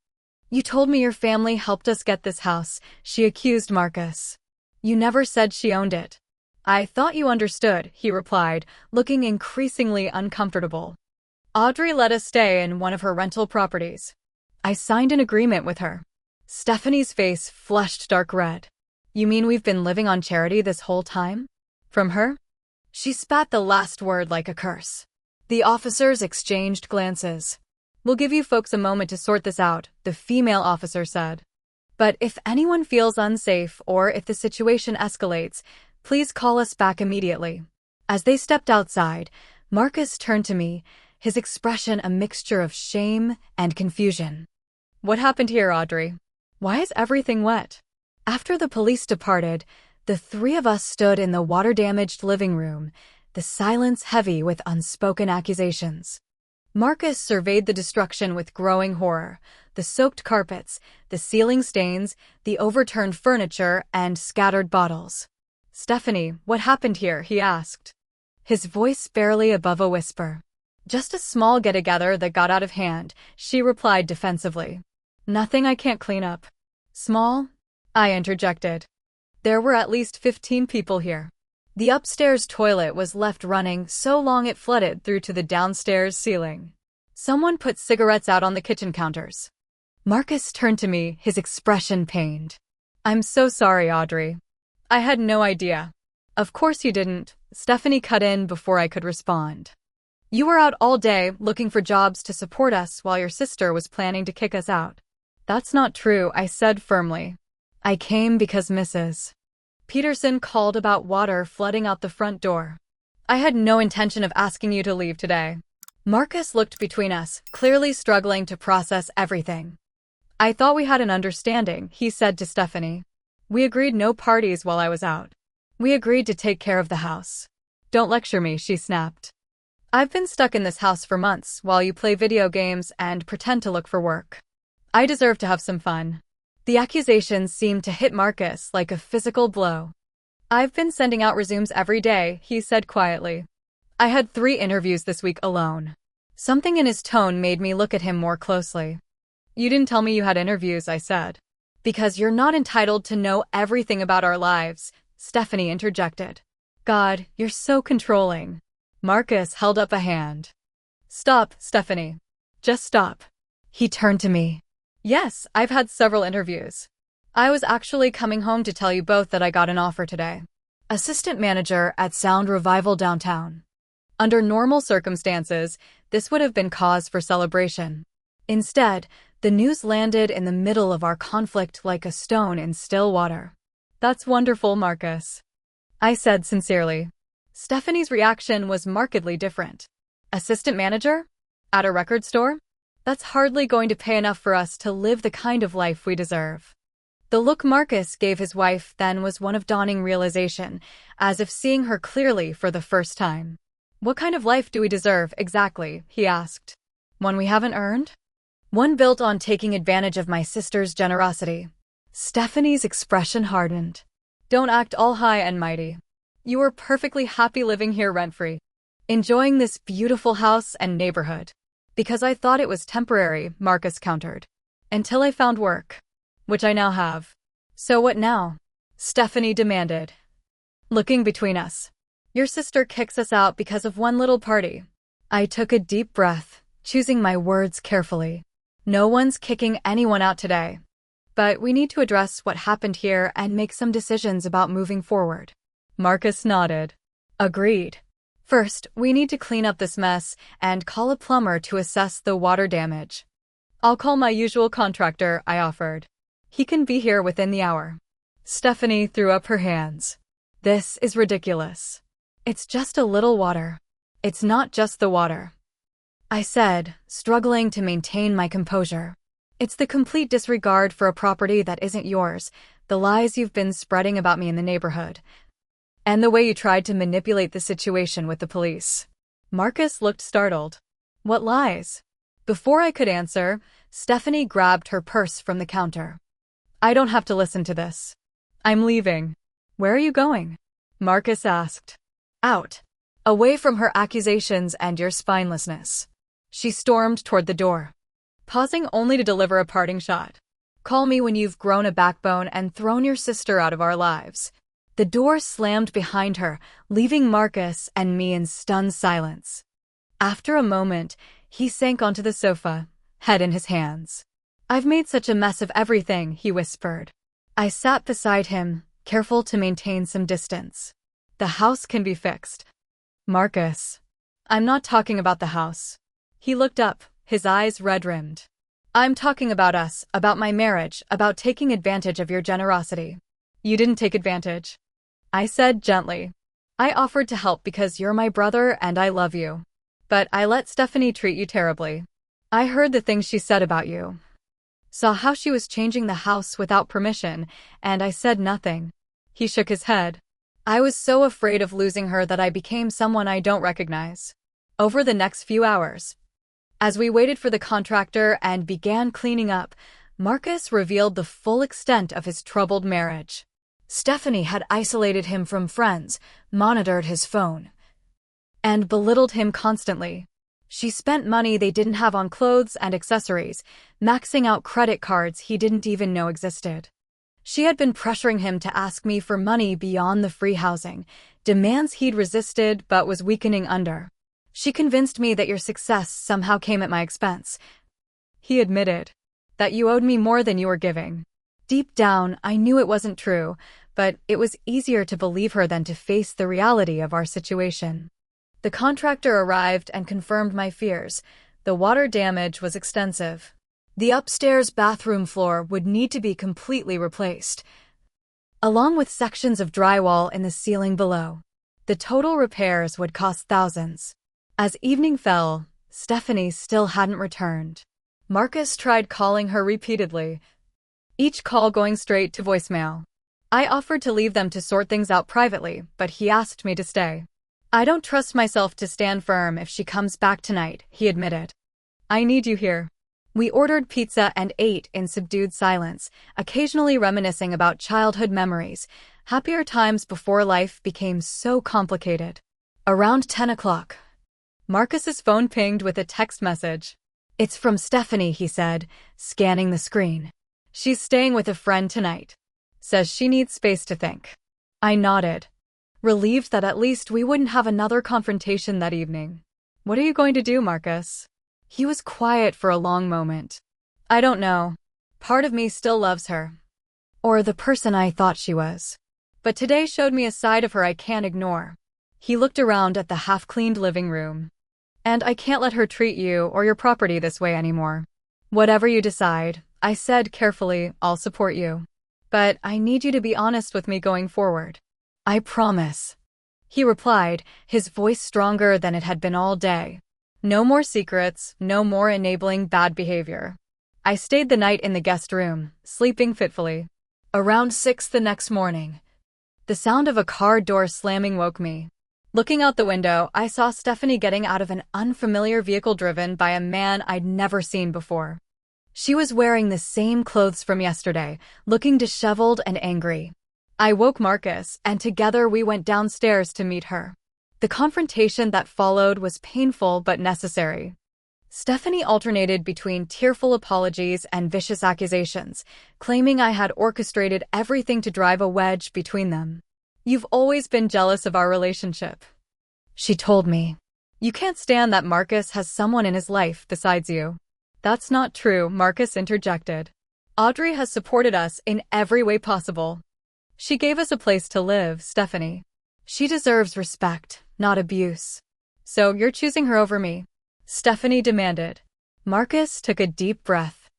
"You told me your family helped us get this house," she accused Marcus. "You never said she owned it." "I thought you understood," he replied, looking increasingly uncomfortable. "Audrey let us stay in one of her rental properties. I signed an agreement with her." Stephanie's face flushed dark red. "You mean we've been living on charity this whole time? From her?" She spat the last word like a curse. The officers exchanged glances. "We'll give you folks a moment to sort this out," the female officer said. "But if anyone feels unsafe or if the situation escalates, please call us back immediately." As they stepped outside, Marcus turned to me, his expression a mixture of shame and confusion. "What happened here, Audrey? Why is everything wet?" After the police departed, the 3 of us stood in the water-damaged living room, the silence heavy with unspoken accusations. Marcus surveyed the destruction with growing horror, the soaked carpets, the ceiling stains, the overturned furniture, and scattered bottles. Stephanie, what happened here? He asked, his voice barely above a whisper. Just a small get-together that got out of hand, she replied defensively. Nothing I can't clean up. Small? I interjected. There were at least 15 people here. The upstairs toilet was left running so long it flooded through to the downstairs ceiling. Someone put cigarettes out on the kitchen counters. Marcus turned to me, his expression pained. I'm so sorry, Audrey. I had no idea. Of course you didn't, Stephanie cut in before I could respond. You were out all day looking for jobs to support us while your sister was planning to kick us out. That's not true, I said firmly. I came because Mrs. Peterson called about water flooding out the front door. I had no intention of asking you to leave today. Marcus looked between us, clearly struggling to process everything. I thought we had an understanding, he said to Stephanie. We agreed no parties while I was out. We agreed to take care of the house. Don't lecture me, she snapped. I've been stuck in this house for months while you play video games and pretend to look for work. I deserve to have some fun. The accusations seemed to hit Marcus like a physical blow. I've been sending out resumes every day, he said quietly. I had 3 interviews this week alone. Something in his tone made me look at him more closely. You didn't tell me you had interviews, I said. Because you're not entitled to know everything about our lives, Stephanie interjected. God, you're so controlling. Marcus held up a hand. Stop, Stephanie. Just stop. He turned to me. Yes, I've had several interviews. I was actually coming home to tell you both that I got an offer today. Assistant manager at Sound Revival downtown. Under normal circumstances, this would have been cause for celebration. Instead, the news landed in the middle of our conflict like a stone in still water. That's wonderful, Marcus. I said sincerely. Stephanie's reaction was markedly different. Assistant manager? At a record store? That's hardly going to pay enough for us to live the kind of life we deserve. The look Marcus gave his wife then was one of dawning realization, as if seeing her clearly for the first time. What kind of life do we deserve, exactly? He asked. One we haven't earned? One built on taking advantage of my sister's generosity. Stephanie's expression hardened. Don't act all high and mighty. You were perfectly happy living here rent-free, enjoying this beautiful house and neighborhood. Because I thought it was temporary, Marcus countered. Until I found work. Which I now have. So what now? Stephanie demanded. Looking between us. Your sister kicks us out because of one little party. I took a deep breath, choosing my words carefully. No one's kicking anyone out today. But we need to address what happened here and make some decisions about moving forward. Marcus nodded. Agreed. First, we need to clean up this mess and call a plumber to assess the water damage. I'll call my usual contractor, I offered. He can be here within the hour. Stephanie threw up her hands. This is ridiculous. It's just a little water. It's not just the water. I said, struggling to maintain my composure. It's the complete disregard for a property that isn't yours, the lies you've been spreading about me in the neighborhood, and the way you tried to manipulate the situation with the police. Marcus looked startled. What lies? Before I could answer, Stephanie grabbed her purse from the counter. I don't have to listen to this. I'm leaving. Where are you going? Marcus asked. Out. Away from her accusations and your spinelessness. She stormed toward the door, pausing only to deliver a parting shot. Call me when you've grown a backbone and thrown your sister out of our lives. The door slammed behind her, leaving Marcus and me in stunned silence. After a moment, he sank onto the sofa, head in his hands. I've made such a mess of everything, he whispered. I sat beside him, careful to maintain some distance. The house can be fixed. Marcus. I'm not talking about the house. He looked up, his eyes red-rimmed. I'm talking about us, about my marriage, about taking advantage of your generosity. You didn't take advantage. I said gently. I offered to help because you're my brother and I love you. But I let Stephanie treat you terribly. I heard the things she said about you. Saw how she was changing the house without permission, and I said nothing. He shook his head. I was so afraid of losing her that I became someone I don't recognize. Over the next few hours, as we waited for the contractor and began cleaning up, Marcus revealed the full extent of his troubled marriage. Stephanie had isolated him from friends, monitored his phone, and belittled him constantly. She spent money they didn't have on clothes and accessories, maxing out credit cards he didn't even know existed. She had been pressuring him to ask me for money beyond the free housing, demands he'd resisted but was weakening under. She convinced me that your success somehow came at my expense. He admitted that you owed me more than you were giving. Deep down, I knew it wasn't true, but it was easier to believe her than to face the reality of our situation. The contractor arrived and confirmed my fears. The water damage was extensive. The upstairs bathroom floor would need to be completely replaced, along with sections of drywall in the ceiling below. The total repairs would cost thousands. As evening fell, Stephanie still hadn't returned. Marcus tried calling her repeatedly, each call going straight to voicemail. I offered to leave them to sort things out privately, but he asked me to stay. I don't trust myself to stand firm if she comes back tonight, he admitted. I need you here. We ordered pizza and ate in subdued silence, occasionally reminiscing about childhood memories, happier times before life became so complicated. Around 10 o'clock, Marcus's phone pinged with a text message. It's from Stephanie, he said, scanning the screen. She's staying with a friend tonight. Says she needs space to think. I nodded, relieved that at least we wouldn't have another confrontation that evening. What are you going to do, Marcus? He was quiet for a long moment. I don't know. Part of me still loves her. Or the person I thought she was. But today showed me a side of her I can't ignore. He looked around at the half-cleaned living room. And I can't let her treat you or your property this way anymore. Whatever you decide, I said carefully, I'll support you. But I need you to be honest with me going forward. I promise. He replied, his voice stronger than it had been all day. No more secrets, no more enabling bad behavior. I stayed the night in the guest room, sleeping fitfully. Around 6 the next morning, the sound of a car door slamming woke me. Looking out the window, I saw Stephanie getting out of an unfamiliar vehicle driven by a man I'd never seen before. She was wearing the same clothes from yesterday, looking disheveled and angry. I woke Marcus, and together we went downstairs to meet her. The confrontation that followed was painful but necessary. Stephanie alternated between tearful apologies and vicious accusations, claiming I had orchestrated everything to drive a wedge between them. You've always been jealous of our relationship, she told me. You can't stand that Marcus has someone in his life besides you. That's not true, Marcus interjected. Audrey has supported us in every way possible. She gave us a place to live, Stephanie. She deserves respect, not abuse. So you're choosing her over me? Stephanie demanded. Marcus took a deep breath.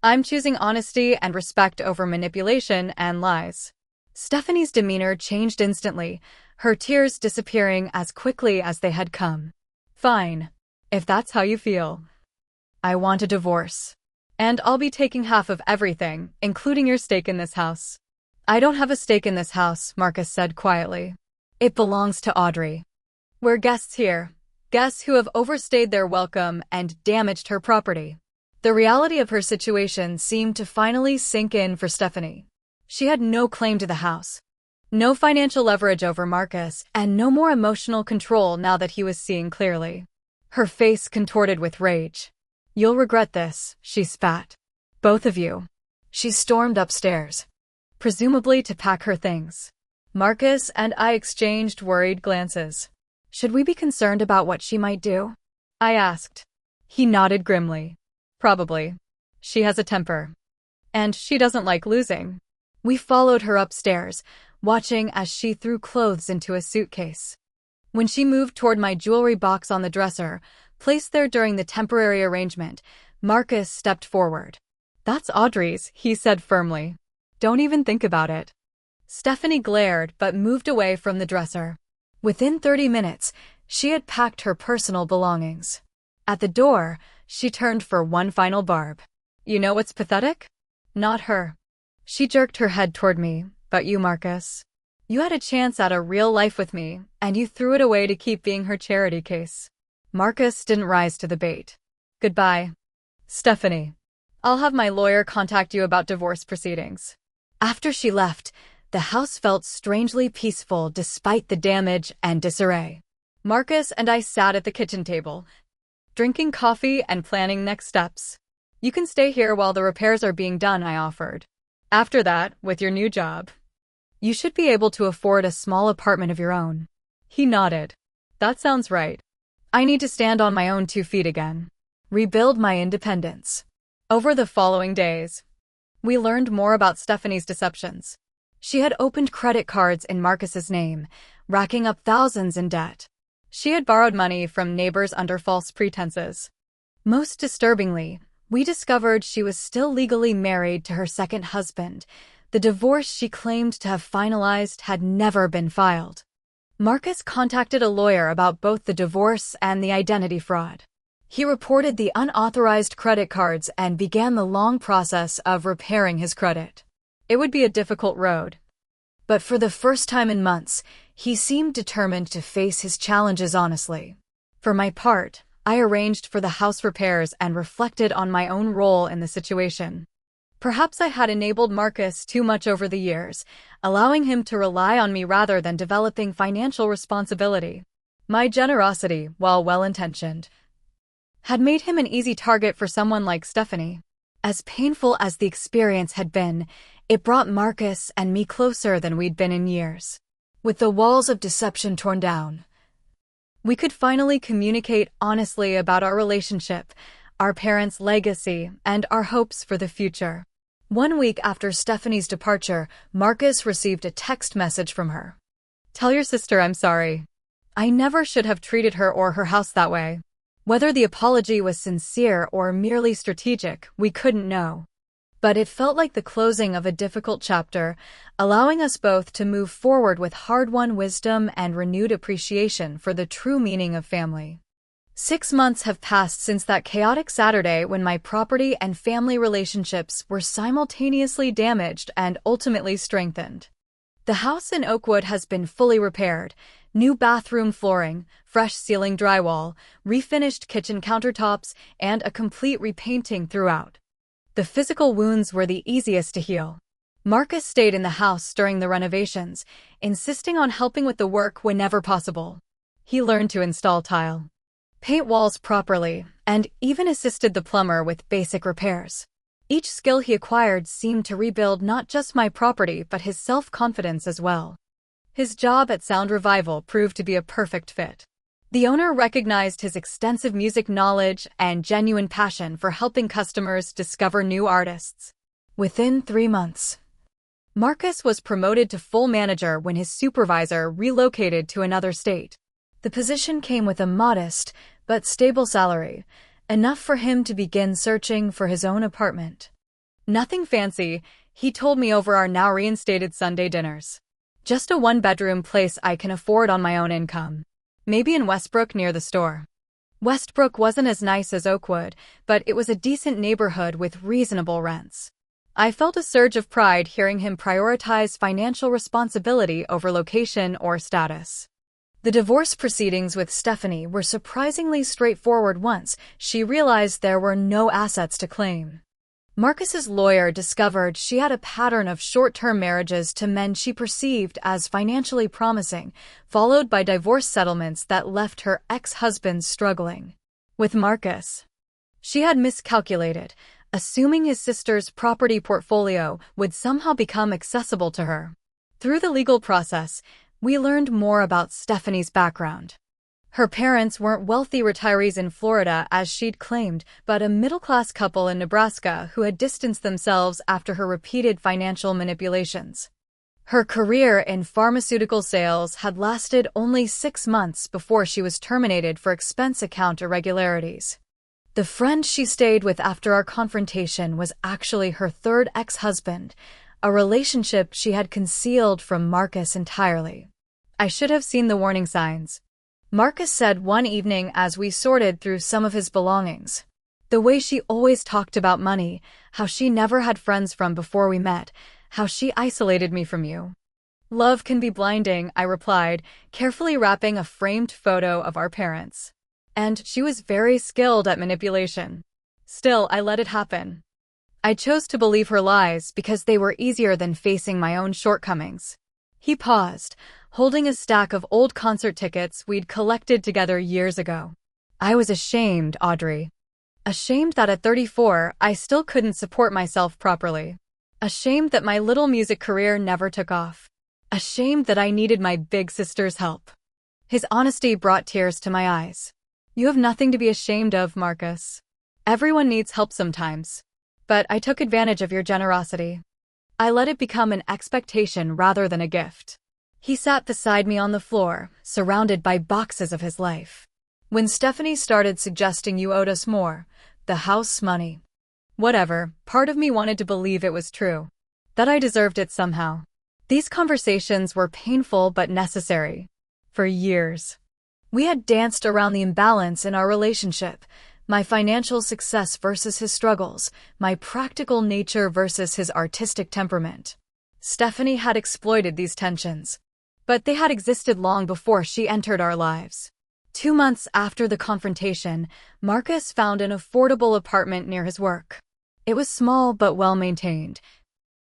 I'm choosing honesty and respect over manipulation and lies. Stephanie's demeanor changed instantly, her tears disappearing as quickly as they had come. Fine. If that's how you feel. I want a divorce. And I'll be taking half of everything, including your stake in this house. I don't have a stake in this house, Marcus said quietly. It belongs to Audrey. We're guests here. Guests who have overstayed their welcome and damaged her property. The reality of her situation seemed to finally sink in for Stephanie. She had no claim to the house, no financial leverage over Marcus, and no more emotional control now that he was seeing clearly. Her face contorted with rage. You'll regret this, she spat. Both of you. She stormed upstairs, presumably to pack her things. Marcus and I exchanged worried glances. Should we be concerned about what she might do? I asked. He nodded grimly. Probably. She has a temper. And she doesn't like losing. We followed her upstairs, watching as she threw clothes into a suitcase. When she moved toward my jewelry box on the dresser, placed there during the temporary arrangement, Marcus stepped forward. That's Audrey's, he said firmly. Don't even think about it. Stephanie glared but moved away from the dresser. Within 30 minutes, she had packed her personal belongings. At the door, she turned for one final barb. You know what's pathetic? Not her. She jerked her head toward me. But you, Marcus. You had a chance at a real life with me, and you threw it away to keep being her charity case. Marcus didn't rise to the bait. Goodbye. Stephanie. I'll have my lawyer contact you about divorce proceedings. After she left, The house felt strangely peaceful despite the damage and disarray. Marcus and I sat at the kitchen table, drinking coffee and planning next steps. "You can stay here while the repairs are being done," I offered. "After that, with your new job, you should be able to afford a small apartment of your own." He nodded. "That sounds right. I need to stand on my own 2 feet again. Rebuild my independence." Over the following days, we learned more about Stephanie's deceptions. She had opened credit cards in Marcus's name, racking up thousands in debt. She had borrowed money from neighbors under false pretenses. Most disturbingly, we discovered she was still legally married to her second husband. The divorce she claimed to have finalized had never been filed. Marcus contacted a lawyer about both the divorce and the identity fraud. He reported the unauthorized credit cards and began the long process of repairing his credit. It would be a difficult road, but for the first time in months, he seemed determined to face his challenges honestly. For my part, I arranged for the house repairs and reflected on my own role in the situation. Perhaps I had enabled Marcus too much over the years, allowing him to rely on me rather than developing financial responsibility. My generosity, while well-intentioned, had made him an easy target for someone like Stephanie. As painful as the experience had been, it brought Marcus and me closer than we'd been in years. With the walls of deception torn down, we could finally communicate honestly about our relationship, our parents' legacy, and our hopes for the future. 1 week after Stephanie's departure, Marcus received a text message from her. "Tell your sister I'm sorry. I never should have treated her or her house that way." Whether the apology was sincere or merely strategic, we couldn't know. But it felt like the closing of a difficult chapter, allowing us both to move forward with hard-won wisdom and renewed appreciation for the true meaning of family. 6 months have passed since that chaotic Saturday when my property and family relationships were simultaneously damaged and ultimately strengthened. The house in Oakwood has been fully repaired. New bathroom flooring, fresh ceiling drywall, refinished kitchen countertops, and a complete repainting throughout. The physical wounds were the easiest to heal. Marcus stayed in the house during the renovations, insisting on helping with the work whenever possible. He learned to install tile, paint walls properly, and even assisted the plumber with basic repairs. Each skill he acquired seemed to rebuild not just my property but his self-confidence as well. His job at Sound Revival proved to be a perfect fit. The owner recognized his extensive music knowledge and genuine passion for helping customers discover new artists. Within 3 months, Marcus was promoted to full manager when his supervisor relocated to another state. The position came with a modest but stable salary, enough for him to begin searching for his own apartment. "Nothing fancy," he told me over our now reinstated Sunday dinners. "Just a 1-bedroom place I can afford on my own income. Maybe in Westbrook near the store." Westbrook wasn't as nice as Oakwood, but it was a decent neighborhood with reasonable rents. I felt a surge of pride hearing him prioritize financial responsibility over location or status. The divorce proceedings with Stephanie were surprisingly straightforward once she realized there were no assets to claim. Marcus's lawyer discovered she had a pattern of short-term marriages to men she perceived as financially promising, followed by divorce settlements that left her ex-husband struggling. With Marcus, she had miscalculated, assuming his sister's property portfolio would somehow become accessible to her. Through the legal process, we learned more about Stephanie's background. Her parents weren't wealthy retirees in Florida as she'd claimed, but a middle-class couple in Nebraska who had distanced themselves after her repeated financial manipulations. Her career in pharmaceutical sales had lasted only 6 months before she was terminated for expense account irregularities. The friend she stayed with after our confrontation was actually her third ex-husband, a relationship she had concealed from Marcus entirely. "I should have seen the warning signs," Marcus said one evening as we sorted through some of his belongings. "The way she always talked about money, how she never had friends from before we met, how she isolated me from you." "Love can be blinding," I replied, carefully wrapping a framed photo of our parents. "And she was very skilled at manipulation. Still, I let it happen. I chose to believe her lies because they were easier than facing my own shortcomings. He paused, holding a stack of old concert tickets we'd collected together years ago. I was ashamed, Audrey. Ashamed that at 34, I still couldn't support myself properly. Ashamed that my little music career never took off. Ashamed that I needed my big sister's help. His honesty brought tears to my eyes. You have nothing to be ashamed of, Marcus. Everyone needs help sometimes. But I took advantage of your generosity. I let it become an expectation rather than a gift. He sat beside me on the floor, surrounded by boxes of his life. When Stephanie started suggesting you owed us more, the house money. Whatever, part of me wanted to believe it was true. That I deserved it somehow. These conversations were painful but necessary. For years. We had danced around the imbalance in our relationship. My financial success versus his struggles, my practical nature versus his artistic temperament. Stephanie had exploited these tensions. But they had existed long before she entered our lives. 2 months after the confrontation, Marcus found an affordable apartment near his work. It was small but well-maintained,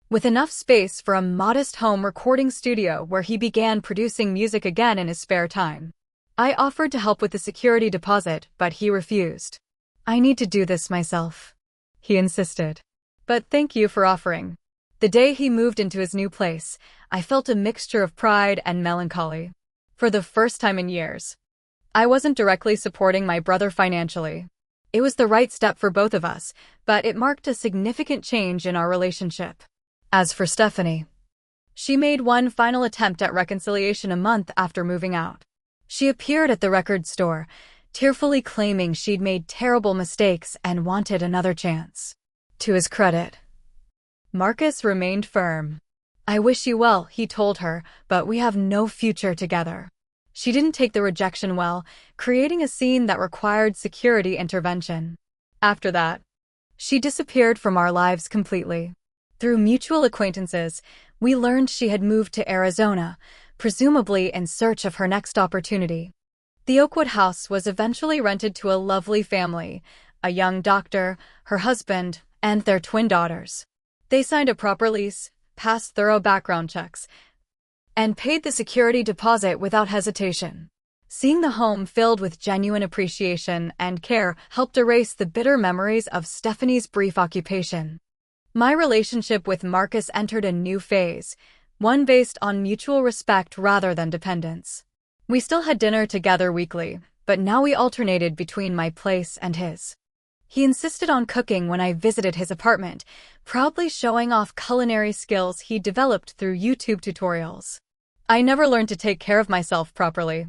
with enough space for a modest home recording studio where he began producing music again in his spare time. I offered to help with the security deposit, but he refused. I need to do this myself, he insisted. But thank you for offering. The day he moved into his new place, I felt a mixture of pride and melancholy. For the first time in years, I wasn't directly supporting my brother financially. It was the right step for both of us, but it marked a significant change in our relationship. As for Stephanie, she made one final attempt at reconciliation a month after moving out. She appeared at the record store, tearfully claiming she'd made terrible mistakes and wanted another chance. To his credit, Marcus remained firm. I wish you well, he told her, but we have no future together. She didn't take the rejection well, creating a scene that required security intervention. After that, she disappeared from our lives completely. Through mutual acquaintances, we learned she had moved to Arizona, presumably in search of her next opportunity. The Oakwood house was eventually rented to a lovely family, a young doctor, her husband, and their twin daughters. They signed a proper lease, passed thorough background checks, and paid the security deposit without hesitation. Seeing the home filled with genuine appreciation and care helped erase the bitter memories of Stephanie's brief occupation. My relationship with Marcus entered a new phase, one based on mutual respect rather than dependence. We still had dinner together weekly, but now we alternated between my place and his. He insisted on cooking when I visited his apartment, proudly showing off culinary skills he developed through YouTube tutorials. I never learned to take care of myself properly,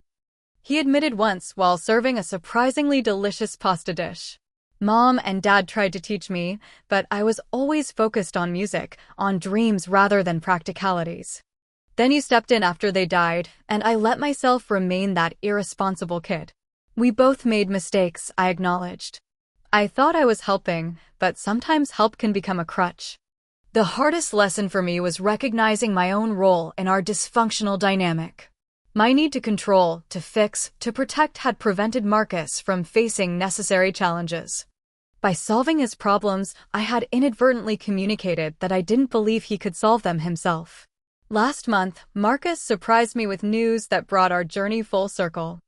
he admitted once while serving a surprisingly delicious pasta dish. Mom and Dad tried to teach me, but I was always focused on music, on dreams rather than practicalities. Then you stepped in after they died, and I let myself remain that irresponsible kid. We both made mistakes, I acknowledged. I thought I was helping, but sometimes help can become a crutch. The hardest lesson for me was recognizing my own role in our dysfunctional dynamic. My need to control, to fix, to protect had prevented Marcus from facing necessary challenges. By solving his problems, I had inadvertently communicated that I didn't believe he could solve them himself. Last month, Marcus surprised me with news that brought our journey full circle.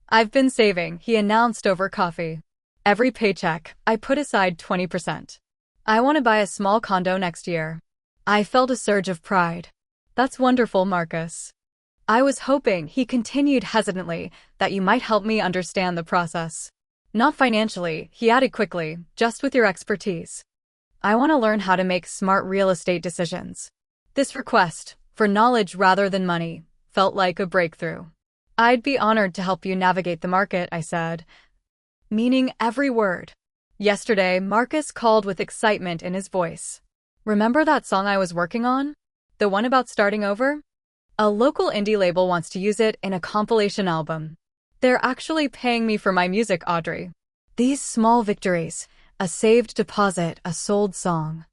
I've been saving, he announced over coffee. Every paycheck, I put aside 20%. I want to buy a small condo next year. I felt a surge of pride. That's wonderful, Marcus. I was hoping, he continued hesitantly, that you might help me understand the process. Not financially, he added quickly, just with your expertise. I want to learn how to make smart real estate decisions. This request, for knowledge rather than money, felt like a breakthrough. I'd be honored to help you navigate the market, I said, meaning every word. Yesterday, Marcus called with excitement in his voice. Remember that song I was working on? The one about starting over? A local indie label wants to use it in a compilation album. They're actually paying me for my music, Audrey. These small victories, a saved deposit, a sold song,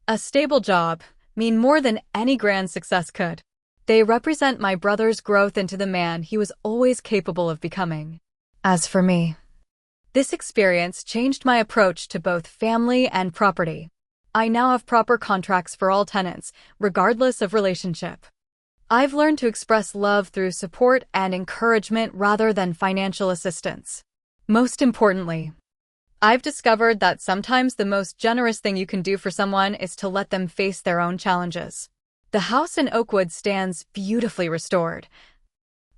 a stable job, mean more than any grand success could. They represent my brother's growth into the man he was always capable of becoming. As for me, this experience changed my approach to both family and property. I now have proper contracts for all tenants, regardless of relationship. I've learned to express love through support and encouragement rather than financial assistance. Most importantly, I've discovered that sometimes the most generous thing you can do for someone is to let them face their own challenges. The house in Oakwood stands beautifully restored,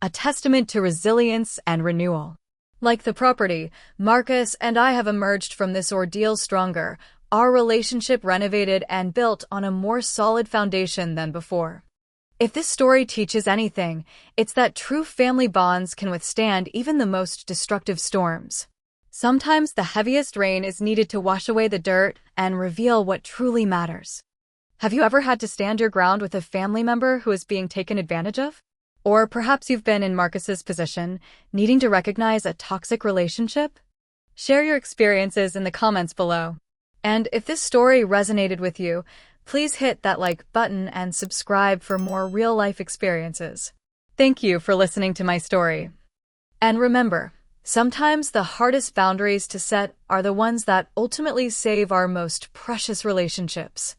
a testament to resilience and renewal. Like the property, Marcus and I have emerged from this ordeal stronger, our relationship renovated and built on a more solid foundation than before. If this story teaches anything, it's that true family bonds can withstand even the most destructive storms. Sometimes the heaviest rain is needed to wash away the dirt and reveal what truly matters. Have you ever had to stand your ground with a family member who is being taken advantage of? Or perhaps you've been in Marcus's position, needing to recognize a toxic relationship? Share your experiences in the comments below. And if this story resonated with you, please hit that like button and subscribe for more real-life experiences. Thank you for listening to my story. And remember, sometimes the hardest boundaries to set are the ones that ultimately save our most precious relationships.